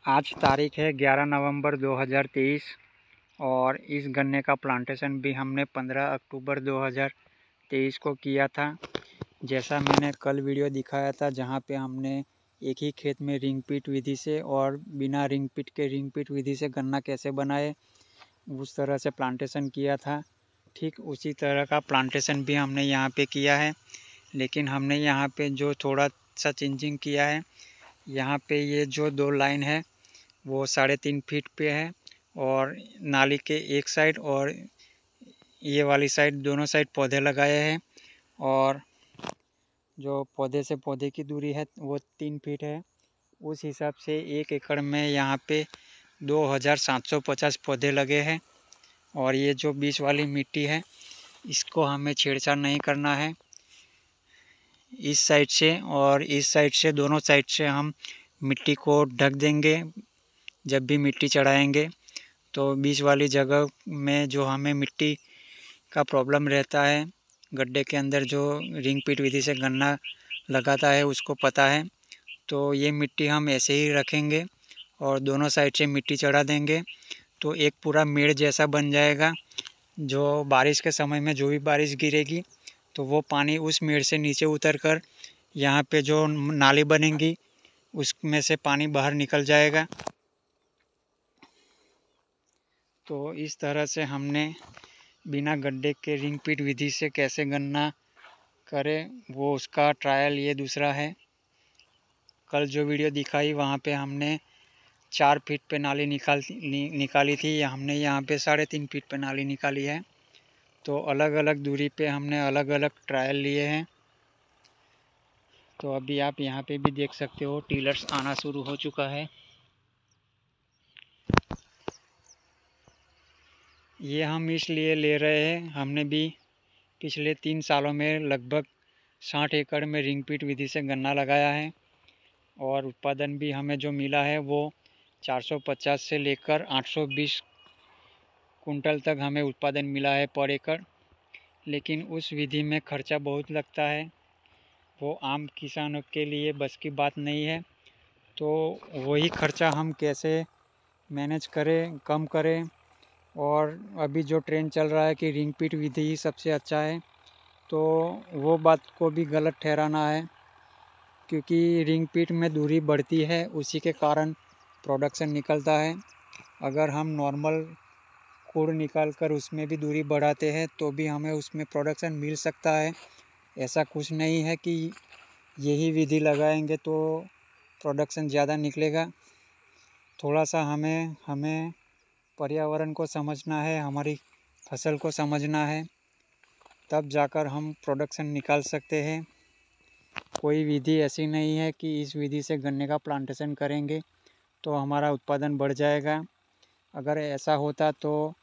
आज तारीख है 11 नवंबर 2023 और इस गन्ने का प्लांटेशन भी हमने 15 अक्टूबर 2023 को किया था। जैसा मैंने कल वीडियो दिखाया था जहां पे हमने एक ही खेत में रिंग पिट विधि से और बिना रिंग पिट के रिंग पिट विधि से गन्ना कैसे बनाए उस तरह से प्लांटेशन किया था। ठीक उसी तरह का प्लांटेशन भी हमने यहाँ पे किया है, लेकिन हमने यहाँ पे जो थोड़ा सा चेंजिंग किया है, यहाँ पे ये जो दो लाइन है वो 3.5 फीट पे है और नाली के एक साइड और ये वाली साइड दोनों साइड पौधे लगाए हैं और जो पौधे से पौधे की दूरी है वो 3 फीट है। उस हिसाब से 1 एकड़ में यहाँ पे 2750 पौधे लगे हैं और ये जो बीच वाली मिट्टी है इसको हमें छेड़छाड़ नहीं करना है। इस साइड से और इस साइड से दोनों साइड से हम मिट्टी को ढक देंगे। जब भी मिट्टी चढ़ाएंगे तो बीच वाली जगह में जो हमें मिट्टी का प्रॉब्लम रहता है, गड्ढे के अंदर जो रिंग पिट विधि से गन्ना लगाता है उसको पता है, तो ये मिट्टी हम ऐसे ही रखेंगे और दोनों साइड से मिट्टी चढ़ा देंगे तो एक पूरा मेड़ जैसा बन जाएगा। जो बारिश के समय में जो भी बारिश गिरेगी तो वो पानी उस मेड़ से नीचे उतर कर यहाँ पे जो नाली बनेंगी उसमें से पानी बाहर निकल जाएगा। तो इस तरह से हमने बिना गड्ढे के रिंग पिट विधि से कैसे गन्ना करें वो उसका ट्रायल ये दूसरा है। कल जो वीडियो दिखाई वहाँ पे हमने 4 फीट पे नाली निकाली थी, हमने यहाँ पे 3.5 फीट पे नाली निकाली है। तो अलग अलग दूरी पे हमने अलग अलग ट्रायल लिए हैं। तो अभी आप यहाँ पे भी देख सकते हो टीलर्स आना शुरू हो चुका है। ये हम इसलिए ले रहे हैं, हमने भी पिछले 3 सालों में लगभग 60 एकड़ में रिंग पिट विधि से गन्ना लगाया है और उत्पादन भी हमें जो मिला है वो 450 से लेकर 820 कुंटल तक हमें उत्पादन मिला है पर एकड़। लेकिन उस विधि में खर्चा बहुत लगता है, वो आम किसानों के लिए बस की बात नहीं है। तो वही खर्चा हम कैसे मैनेज करें, कम करें। और अभी जो ट्रेंड चल रहा है कि रिंग पिट विधि ही सबसे अच्छा है, तो वो बात को भी गलत ठहराना है, क्योंकि रिंग पिट में दूरी बढ़ती है उसी के कारण प्रोडक्शन निकलता है। अगर हम नॉर्मल कूड़ निकाल कर उसमें भी दूरी बढ़ाते हैं तो भी हमें उसमें प्रोडक्शन मिल सकता है। ऐसा कुछ नहीं है कि यही विधि लगाएंगे तो प्रोडक्शन ज़्यादा निकलेगा। थोड़ा सा हमें पर्यावरण को समझना है, हमारी फसल को समझना है, तब जाकर हम प्रोडक्शन निकाल सकते हैं। कोई विधि ऐसी नहीं है कि इस विधि से गन्ने का प्लांटेशन करेंगे तो हमारा उत्पादन बढ़ जाएगा। अगर ऐसा होता तो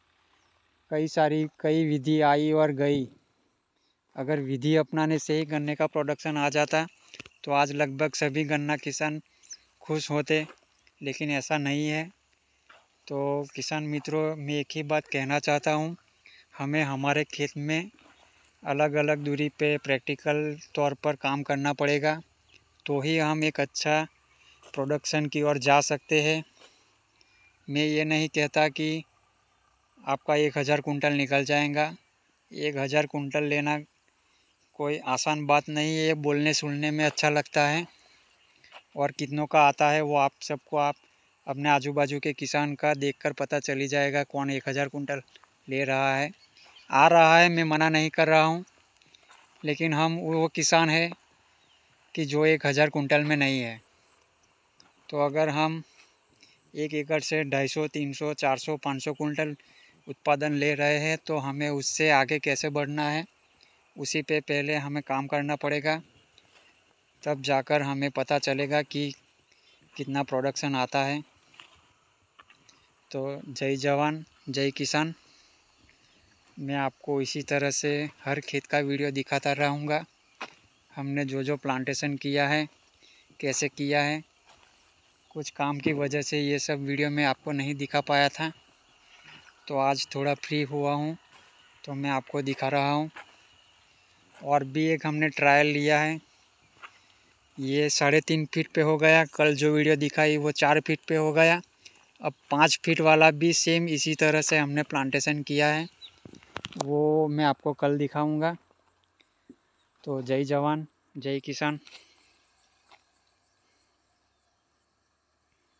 कई विधि आई और गई। अगर विधि अपनाने से ही गन्ने का प्रोडक्शन आ जाता तो आज लगभग सभी गन्ना किसान खुश होते, लेकिन ऐसा नहीं है। तो किसान मित्रों, मैं एक ही बात कहना चाहता हूँ, हमें हमारे खेत में अलग अलग दूरी पे प्रैक्टिकल तौर पर काम करना पड़ेगा, तो ही हम एक अच्छा प्रोडक्शन की ओर जा सकते हैं। मैं ये नहीं कहता कि आपका 1000 कुंटल निकल जाएगा। 1000 कुंटल लेना कोई आसान बात नहीं है, ये बोलने सुनने में अच्छा लगता है और कितनों का आता है वो आप अपने आजू बाजू के किसान का देखकर पता चली जाएगा कौन 1000 कुंटल ले रहा है। आ रहा है, मैं मना नहीं कर रहा हूँ, लेकिन हम वो किसान है कि जो 1000 कुंटल में नहीं है। तो अगर हम 1 एकड़ से 250, 300, 400, 500 कुंटल उत्पादन ले रहे हैं तो हमें उससे आगे कैसे बढ़ना है, उसी पे पहले हमें काम करना पड़ेगा। तब जाकर हमें पता चलेगा कि कितना प्रोडक्शन आता है। तो जय जवान जय किसान। मैं आपको इसी तरह से हर खेत का वीडियो दिखाता रहूँगा। हमने जो जो प्लांटेशन किया है, कैसे किया है, कुछ काम की वजह से ये सब वीडियो में आपको नहीं दिखा पाया था, तो आज थोड़ा फ्री हुआ हूँ तो मैं आपको दिखा रहा हूँ। और भी एक हमने ट्रायल लिया है ये 3.5 फीट पे हो गया। कल जो वीडियो दिखाई वो 4 फीट पे हो गया। अब 5 फीट वाला भी सेम इसी तरह से हमने प्लांटेशन किया है, वो मैं आपको कल दिखाऊंगा। तो जय जवान जय किसान।